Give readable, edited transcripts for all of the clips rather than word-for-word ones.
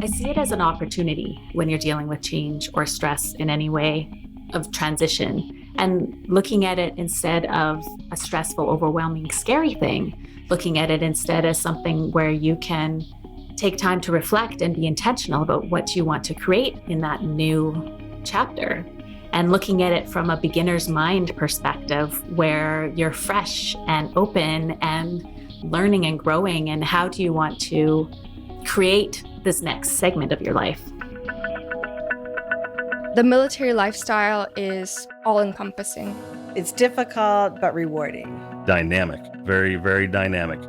I see it as an opportunity when you're dealing with change or stress in any way of transition, and looking at it instead of a stressful, overwhelming, scary thing, looking at it instead as something where you can take time to reflect and be intentional about what you want to create in that new chapter. And looking at it from a beginner's mind perspective where you're fresh and open and learning and growing, and how do you want to create this next segment of your life. The military lifestyle is all-encompassing. It's difficult but rewarding. Dynamic, very, very dynamic.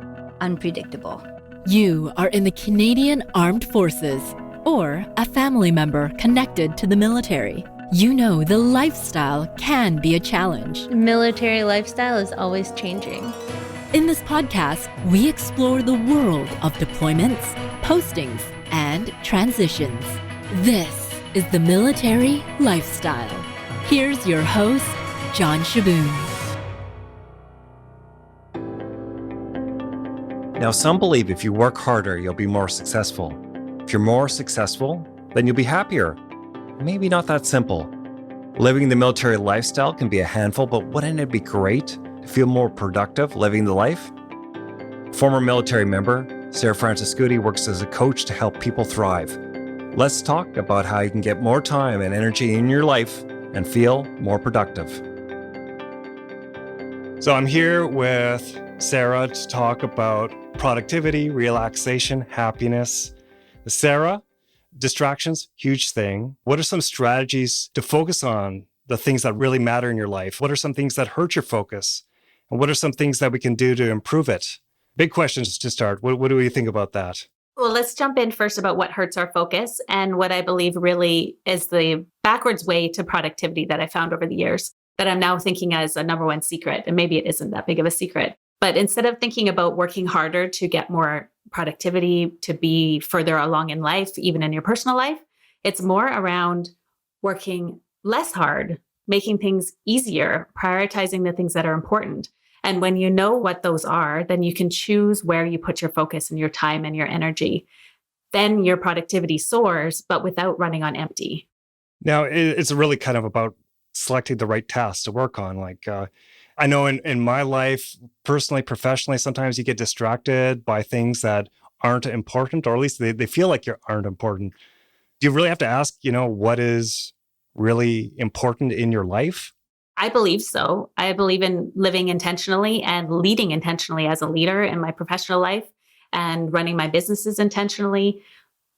Unpredictable. You are in the Canadian Armed Forces or a family member connected to the military. You know the lifestyle can be a challenge. Military lifestyle is always changing. In this podcast, we explore the world of deployments, postings, and transitions. This is the military lifestyle. Here's your host, John Shaboon. Now, some believe if you work harder, you'll be more successful. If you're more successful, then you'll be happier. Maybe not that simple. Living the military lifestyle can be a handful, but wouldn't it be great to feel more productive living the life? Former military member Sarah Francescutti works as a coach to help people thrive. Let's talk about how you can get more time and energy in your life and feel more productive. So I'm here with Sarah to talk about productivity, relaxation, happiness. Sarah, distractions, huge thing. What are some strategies to focus on the things that really matter in your life? What are some things that hurt your focus? And what are some things that we can do to improve it? Big questions to start. What do you think about that? Well, let's jump in first about what hurts our focus and what I believe really is the backwards way to productivity that I found over the years that I'm now thinking as a number one secret. And maybe it isn't that big of a secret. But instead of thinking about working harder to get more productivity, to be further along in life, even in your personal life, it's more around working less hard, making things easier, prioritizing the things that are important. And when you know what those are, then you can choose where you put your focus and your time and your energy. Then your productivity soars, but without running on empty. Now, it's really kind of about selecting the right tasks to work on. I know in my life, personally, professionally, sometimes you get distracted by things that aren't important, or at least they feel like you aren't important. Do you really have to ask, what is really important in your life? I believe so. I believe in living intentionally and leading intentionally as a leader in my professional life and running my businesses intentionally,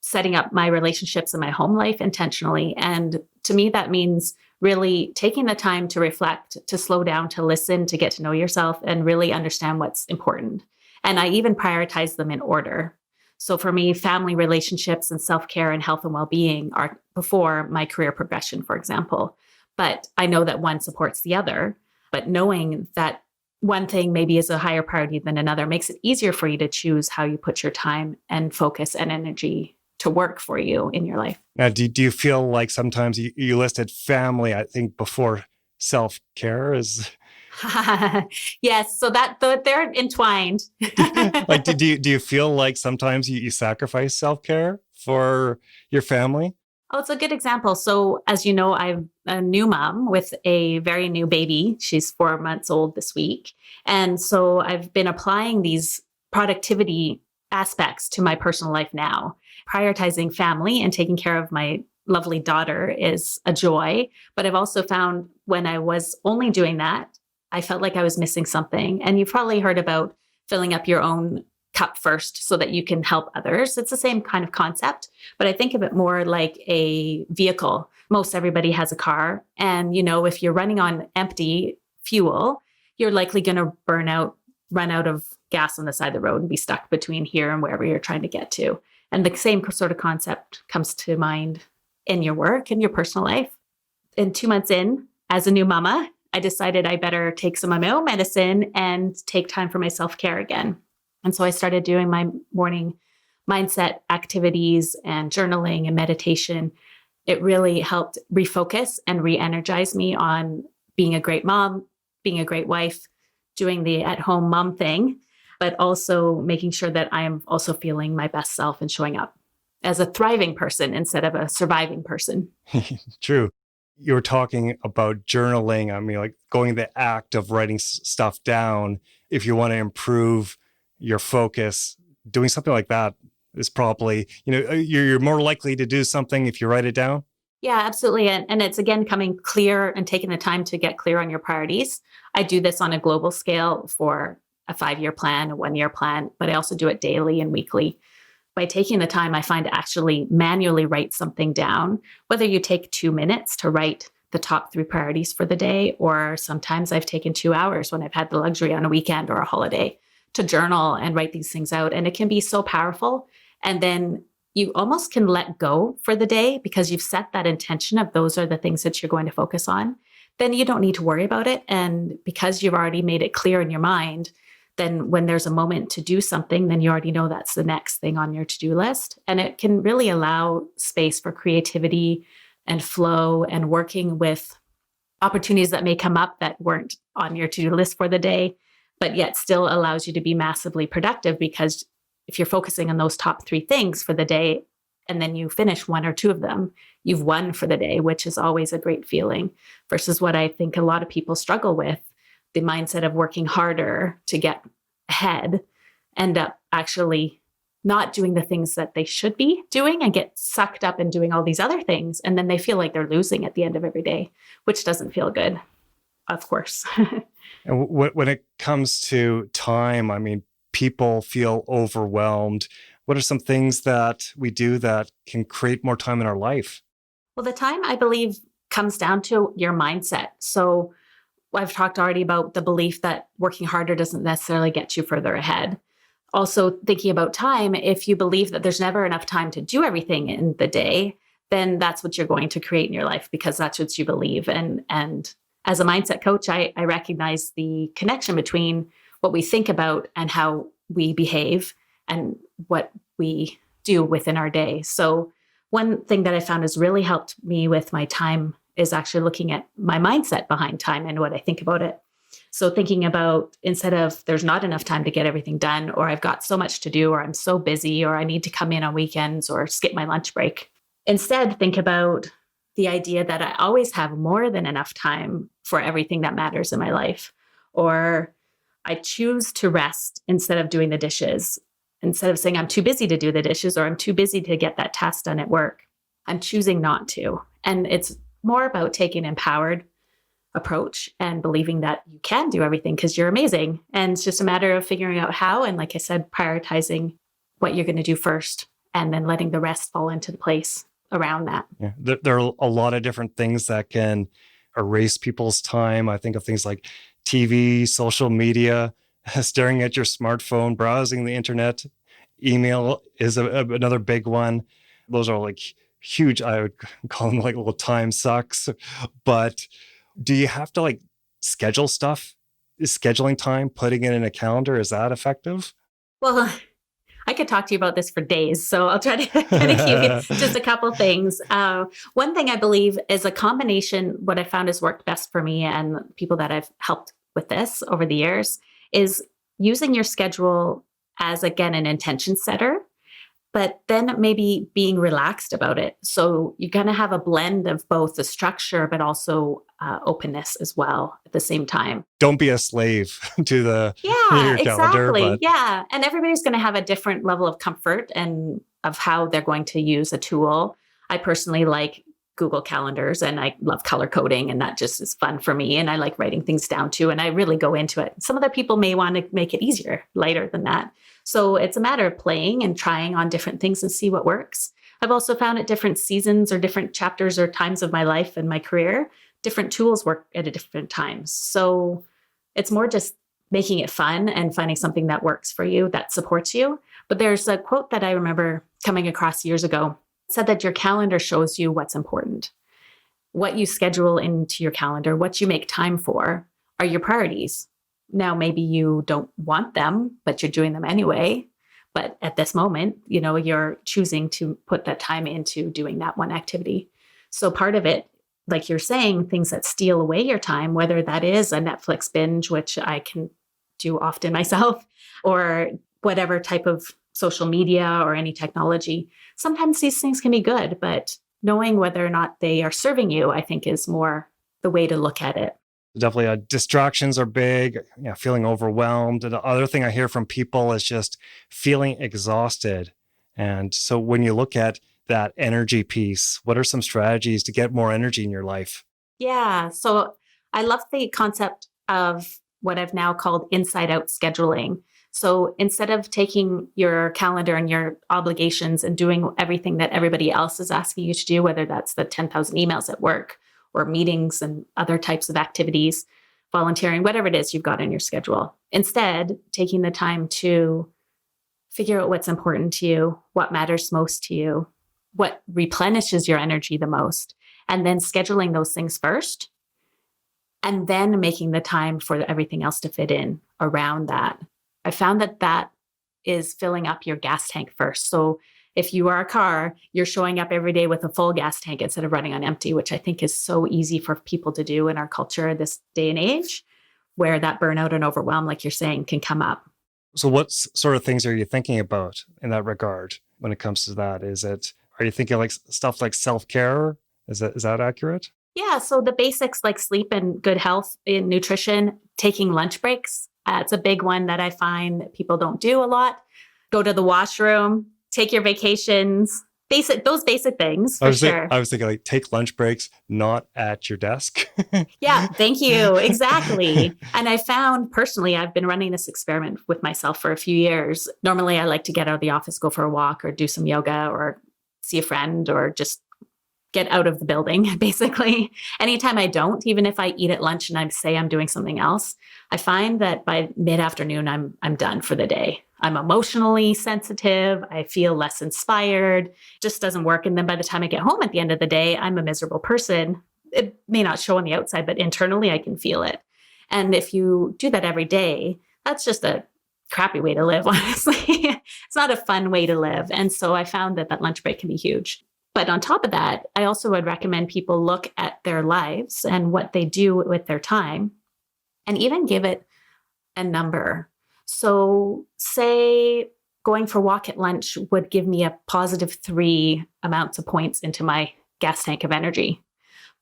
setting up my relationships in my home life intentionally. And to me, that means really taking the time to reflect, to slow down, to listen, to get to know yourself and really understand what's important. And I even prioritize them in order. So for me, family relationships and self-care and health and well-being are before my career progression, for example. But I know that one supports the other. But knowing that one thing maybe is a higher priority than another makes it easier for you to choose how you put your time and focus and energy to work for you in your life. Now, do you feel like sometimes you listed family, I think, before self-care is... Yes, so that they're entwined. Do you feel like sometimes you sacrifice self-care for your family? Oh, it's a good example. So as you know, I'm a new mom with a very new baby. She's 4 months old this week. And so I've been applying these productivity aspects to my personal life now. Prioritizing family and taking care of my lovely daughter is a joy. But I've also found when I was only doing that, I felt like I was missing something. And you've probably heard about filling up your own cup first so that you can help others. It's the same kind of concept, but I think of it more like a vehicle. Most everybody has a car. And, if you're running on empty fuel, you're likely going to run out of gas on the side of the road and be stuck between here and wherever you're trying to get to. And the same sort of concept comes to mind in your work and your personal life. And 2 months in, as a new mama, I decided I better take some of my own medicine and take time for my self-care again. And so I started doing my morning mindset activities and journaling and meditation. It really helped refocus and re-energize me on being a great mom, being a great wife, doing the at-home mom thing, but also making sure that I am also feeling my best self and showing up. as a thriving person instead of a surviving person. True. You were talking about journaling. I mean, like going the act of writing stuff down. If you want to improve your focus, doing something like that is probably, you're more likely to do something if you write it down. Yeah, absolutely. And it's again coming clear and taking the time to get clear on your priorities. I do this on a global scale for a 5-year plan, a 1-year plan, but I also do it daily and weekly. By taking the time, I find to actually manually write something down, whether you take 2 minutes to write the top 3 priorities for the day, or sometimes I've taken 2 hours when I've had the luxury on a weekend or a holiday to journal and write these things out. And it can be so powerful. And then you almost can let go for the day because you've set that intention of those are the things that you're going to focus on. Then you don't need to worry about it. And because you've already made it clear in your mind, then when there's a moment to do something, then you already know that's the next thing on your to-do list. And it can really allow space for creativity and flow and working with opportunities that may come up that weren't on your to-do list for the day, but yet still allows you to be massively productive, because if you're focusing on those top 3 things for the day and then you finish 1 or 2 of them, you've won for the day, which is always a great feeling, versus what I think a lot of people struggle with, the mindset of working harder to get ahead, end up actually not doing the things that they should be doing and get sucked up in doing all these other things. And then they feel like they're losing at the end of every day, which doesn't feel good, of course. And when it comes to time, I mean, people feel overwhelmed. What are some things that we do that can create more time in our life? Well, the time, I believe, comes down to your mindset. So I've talked already about the belief that working harder doesn't necessarily get you further ahead. Also thinking about time, if you believe that there's never enough time to do everything in the day, then that's what you're going to create in your life because that's what you believe. And as a mindset coach, I recognize the connection between what we think about and how we behave and what we do within our day. So one thing that I found has really helped me with my time is actually looking at my mindset behind time and what I think about it. So thinking about, instead of there's not enough time to get everything done, or I've got so much to do, or I'm so busy, or I need to come in on weekends or skip my lunch break, instead think about the idea that I always have more than enough time for everything that matters in my life. Or I choose to rest instead of doing the dishes. Instead of saying I'm too busy to do the dishes or I'm too busy to get that task done at work, I'm choosing not to. And it's more about taking an empowered approach and believing that you can do everything because you're amazing. And it's just a matter of figuring out how. And like I said, prioritizing what you're going to do first and then letting the rest fall into the place around that. Yeah, there are a lot of different things that can erase people's time. I think of things like TV, social media, staring at your smartphone, browsing the internet. Email is another big one. Those are like huge, I would call them like little time sucks. But do you have to like schedule stuff? Is scheduling time, putting it in a calendar, is that effective? Well, I could talk to you about this for days, so I'll try to kind of give you just a couple things. One thing I believe is a combination, what I found has worked best for me and people that I've helped with this over the years, is using your schedule as, again, an intention setter, but then maybe being relaxed about it. So you're going to have a blend of both the structure, but also openness as well at the same time. Don't be a slave to your calendar. Exactly. Yeah. And everybody's going to have a different level of comfort and of how they're going to use a tool. I personally like Google Calendars and I love color coding, and that just is fun for me. And I like writing things down too. And I really go into it. Some other people may want to make it easier, lighter than that. So it's a matter of playing and trying on different things and see what works. I've also found at different seasons or different chapters or times of my life and my career, different tools work at different times. So it's more just making it fun and finding something that works for you, that supports you. But there's a quote that I remember coming across years ago. It said that your calendar shows you what's important. What you schedule into your calendar, what you make time for, are your priorities. Now, maybe you don't want them, but you're doing them anyway. But at this moment, you're choosing to put that time into doing that one activity. So part of it, like you're saying, things that steal away your time, whether that is a Netflix binge, which I can do often myself, or whatever type of social media or any technology. Sometimes these things can be good, but knowing whether or not they are serving you, I think, is more the way to look at it. Definitely, distractions are big, feeling overwhelmed. And the other thing I hear from people is just feeling exhausted. And so when you look at that energy piece, what are some strategies to get more energy in your life? Yeah. So I love the concept of what I've now called inside out scheduling. So instead of taking your calendar and your obligations and doing everything that everybody else is asking you to do, whether that's the 10,000 emails at work or meetings and other types of activities, volunteering, whatever it is you've got in your schedule, instead taking the time to figure out what's important to you, what matters most to you, what replenishes your energy the most, and then scheduling those things first, and then making the time for everything else to fit in around that. I found that that is filling up your gas tank first. So if you are a car, you're showing up every day with a full gas tank instead of running on empty, which I think is so easy for people to do in our culture this day and age, where that burnout and overwhelm, like you're saying, can come up. So what sort of things are you thinking about in that regard when it comes to that? Are you thinking like stuff like self-care? Is that accurate? Yeah. So the basics like sleep and good health in nutrition, taking lunch breaks. It's a big one that I find that people don't do a lot. Go to the washroom, take your vacations, those basic things for sure. I was thinking like take lunch breaks, not at your desk. Yeah, thank you. Exactly. And I found personally, I've been running this experiment with myself for a few years. Normally I like to get out of the office, go for a walk or do some yoga or see a friend or just get out of the building, basically. Anytime I don't, even if I eat at lunch and I say I'm doing something else, I find that by mid-afternoon, I'm done for the day. I'm emotionally sensitive. I feel less inspired. Just doesn't work. And then by the time I get home at the end of the day, I'm a miserable person. It may not show on the outside, but internally I can feel it. And if you do that every day, that's just a crappy way to live, honestly. It's not a fun way to live. And so I found that lunch break can be huge. But on top of that, I also would recommend people look at their lives and what they do with their time and even give it a number. So say going for a walk at lunch would give me a positive 3 amounts of points into my gas tank of energy.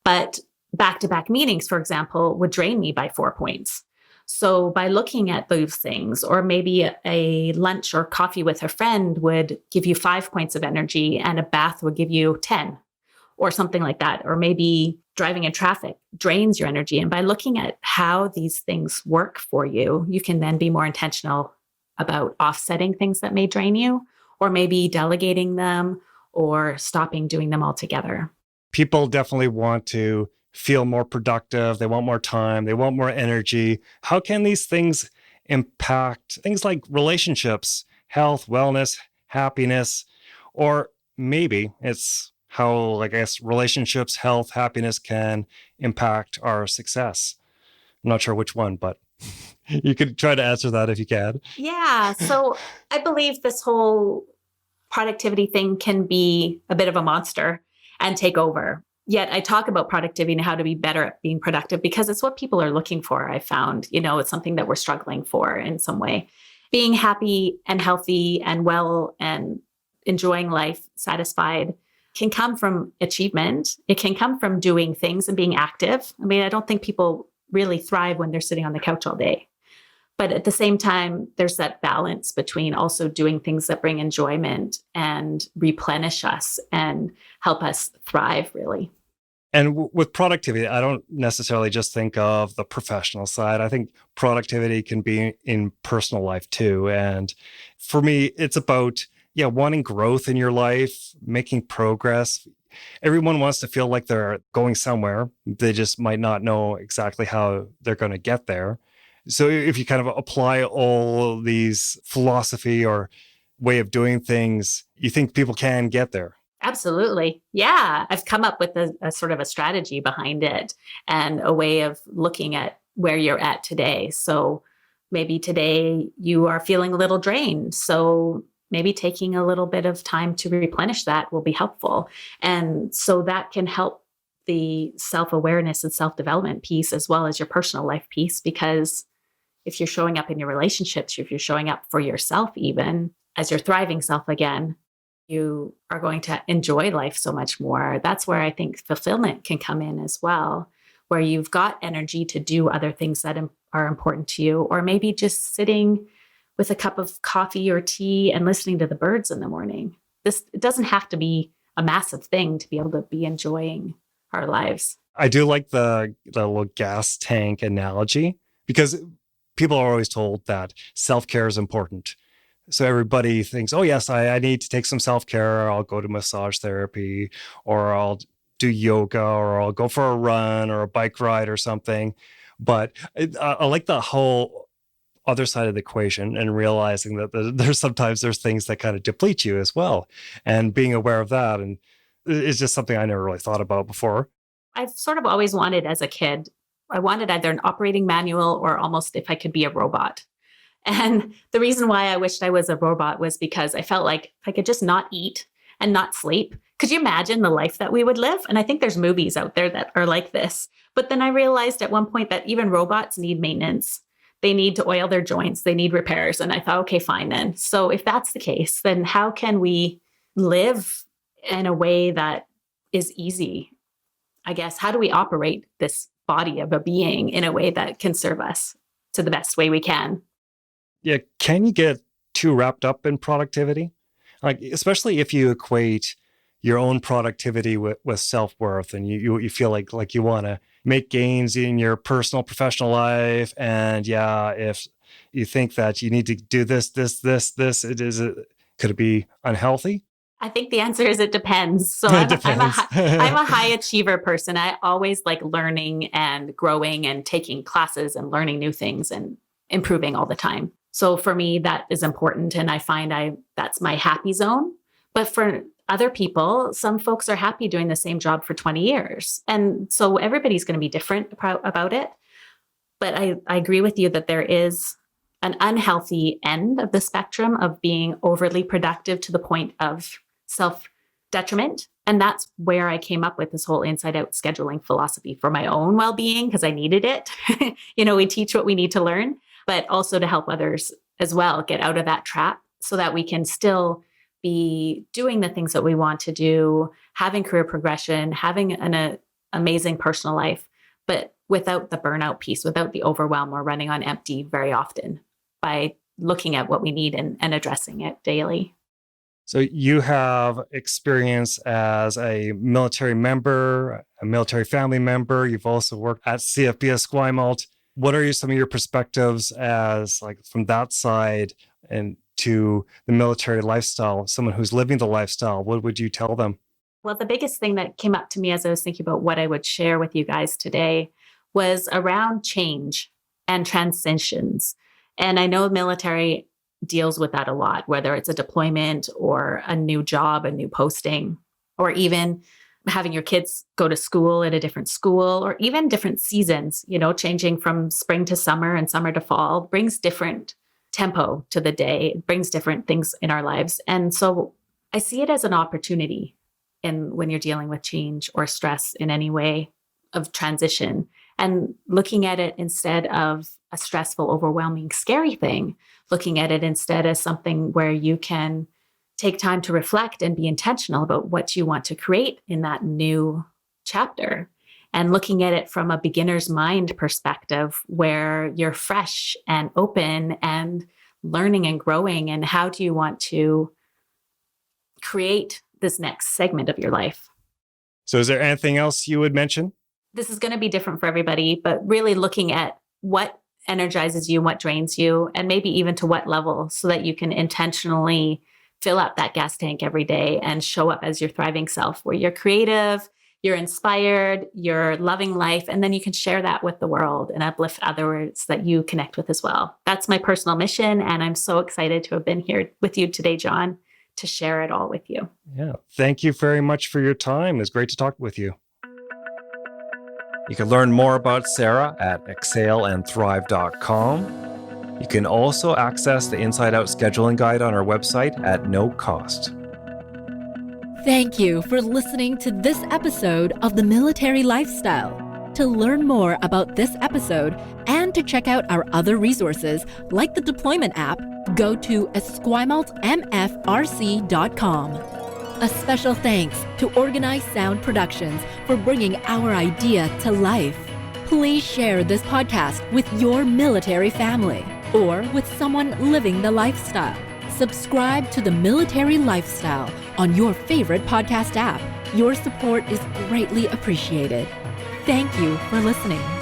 But back-to-back meetings, for example, would drain me by 4 points. So by looking at those things, or maybe a lunch or coffee with a friend would give you 5 points of energy and a bath would give you 10 or something like that. Or maybe driving in traffic drains your energy. And by looking at how these things work for you, you can then be more intentional about offsetting things that may drain you, or maybe delegating them or stopping doing them altogether. People definitely want to feel more productive. They want more time. They want more energy. How can these things impact things like relationships, health, wellness, happiness? Or maybe it's how, I guess, relationships, health, happiness can impact our success. I'm not sure which one, but you could try to answer that if you can. Yeah. So I believe this whole productivity thing can be a bit of a monster and take over. Yet I talk about productivity and how to be better at being productive because it's what people are looking for. I found, it's something that we're struggling for in some way. Being happy and healthy and well and enjoying life, satisfied, can come from achievement. It can come from doing things and being active. I mean, I don't think people really thrive when they're sitting on the couch all day. But at the same time, there's that balance between also doing things that bring enjoyment and replenish us and help us thrive, really. And with productivity, I don't necessarily just think of the professional side. I think productivity can be in personal life too. And for me, it's about, wanting growth in your life, making progress. Everyone wants to feel like they're going somewhere. They just might not know exactly how they're going to get there. So if you kind of apply all these philosophy or way of doing things, you think people can get there? Absolutely. Yeah. I've come up with a sort of a strategy behind it and a way of looking at where you're at today. So maybe today you are feeling a little drained. So maybe taking a little bit of time to replenish that will be helpful. And so that can help the self-awareness and self-development piece as well as your personal life piece, because if you're showing up in your relationships, if you're showing up for yourself even, as your thriving self again, you are going to enjoy life so much more. That's where I think fulfillment can come in as well, where you've got energy to do other things that are important to you, or maybe just sitting with a cup of coffee or tea and listening to the birds in the morning. It doesn't have to be a massive thing to be able to be enjoying our lives. I do like the little gas tank analogy, because people are always told that self-care is important. So everybody thinks, oh, yes, I need to take some self-care. I'll go to massage therapy, or I'll do yoga, or I'll go for a run or a bike ride or something. But I like the whole other side of the equation, and realizing that there's things that kind of deplete you as well. And being aware of that, and it's just something I never really thought about before. I've sort of always wanted as a kid, I wanted either an operating manual or almost if I could be a robot. And the reason why I wished I was a robot was because I felt like if I could just not eat and not sleep, could you imagine the life that we would live? And I think there's movies out there that are like this. But then I realized at one point that even robots need maintenance. They need to oil their joints. They need repairs. And I thought, okay, fine then. So if that's the case, then how can we live in a way that is easy? I guess, how do we operate this body of a being in a way that can serve us to the best way we can? Yeah, can you get too wrapped up in productivity? Like, especially if you equate your own productivity with self-worth, and you feel like you want to make gains in your personal, professional life. And yeah, if you think that you need to do this, could it be unhealthy? I think the answer is it depends. So It I'm a depends. high achiever person. I always like learning and growing and taking classes and learning new things and improving all the time. So for me, that is important. And I find that's my happy zone. But for other people, some folks are happy doing the same job for 20 years. And so everybody's going to be different about it. But I agree with you that there is an unhealthy end of the spectrum of being overly productive to the point of self-detriment. And that's where I came up with this whole inside-out scheduling philosophy for my own well-being, because I needed it. We teach what we need to learn, but also to help others as well get out of that trap so that we can still be doing the things that we want to do, having career progression, having an amazing personal life, but without the burnout piece, without the overwhelm or running on empty very often, by looking at what we need and addressing it daily. So you have experience as a military member, a military family member. You've also worked at CFB Esquimalt. What are some of your perspectives as from that side and to the military lifestyle, someone who's living the lifestyle? What would you tell them? Well, the biggest thing that came up to me as I was thinking about what I would share with you guys today was around change and transitions. And I know military deals with that a lot, whether it's a deployment or a new job, a new posting, or even having your kids go to school at a different school, or even different seasons, changing from spring to summer and summer to fall brings different tempo to the day. It brings different things in our lives. And so I see it as an opportunity when you're dealing with change or stress in any way of transition, and looking at it instead of a stressful, overwhelming, scary thing, looking at it instead as something where you can take time to reflect and be intentional about what you want to create in that new chapter, and looking at it from a beginner's mind perspective where you're fresh and open and learning and growing. And how do you want to create this next segment of your life? So is there anything else you would mention? This is going to be different for everybody, but really looking at what energizes you, what drains you, and maybe even to what level, so that you can intentionally fill up that gas tank every day and show up as your thriving self, where you're creative, you're inspired, you're loving life, and then you can share that with the world and uplift others that you connect with as well. That's my personal mission, and I'm so excited to have been here with you today, John, to share it all with you. Yeah. Thank you very much for your time. It was great to talk with you. You can learn more about Sarah at exhalandthrive.com. You can also access the Inside Out scheduling guide on our website at no cost. Thank you for listening to this episode of The Military Lifestyle. To learn more about this episode and to check out our other resources like the Deployment app, go to esquimaltmfrc.com. A special thanks to Organized Sound Productions for bringing our idea to life. Please share this podcast with your military family or with someone living the lifestyle. Subscribe to the Military Lifestyle on your favorite podcast app. Your support is greatly appreciated. Thank you for listening.